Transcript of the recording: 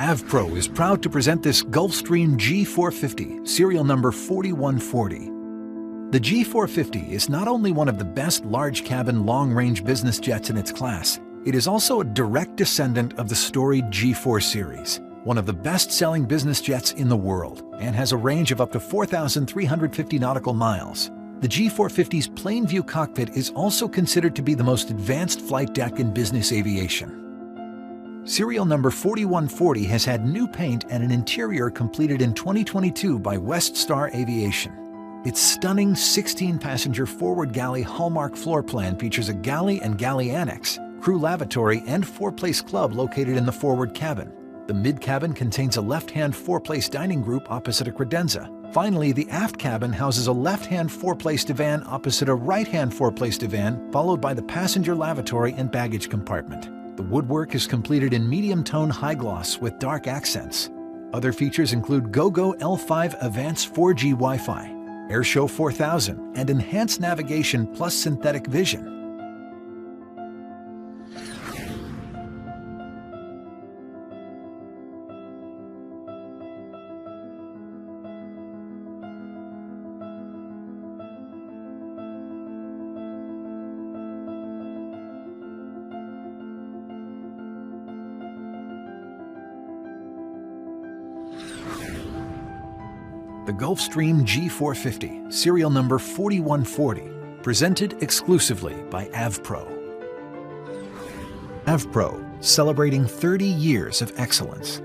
AvPro is proud to present this Gulfstream G450, serial number 4140. The G450 is not only one of the best large-cabin, long-range business jets in its class, it is also a direct descendant of the storied G4 series, one of the best-selling business jets in the world, and has a range of up to 4,350 nautical miles. The G450's plain-view cockpit is also considered to be the most advanced flight deck in business aviation. Serial number 4140 has had new paint and an interior completed in 2022 by Weststar Aviation. Its stunning 16-passenger forward galley Hallmark floor plan features a galley and galley annex, crew lavatory, and four-place club located in the forward cabin. The mid-cabin contains a left-hand four-place dining group opposite a credenza. Finally, the aft cabin houses a left-hand four-place divan opposite a right-hand four-place divan, followed by the passenger lavatory and baggage compartment. The woodwork is completed in medium-tone high gloss with dark accents. Other features include GoGo L5 AVANCE 4G Wi-Fi, Airshow 4000, and enhanced navigation plus synthetic vision. The Gulfstream G450, serial number 4140, presented exclusively by AvPro. AvPro, celebrating 30 years of excellence.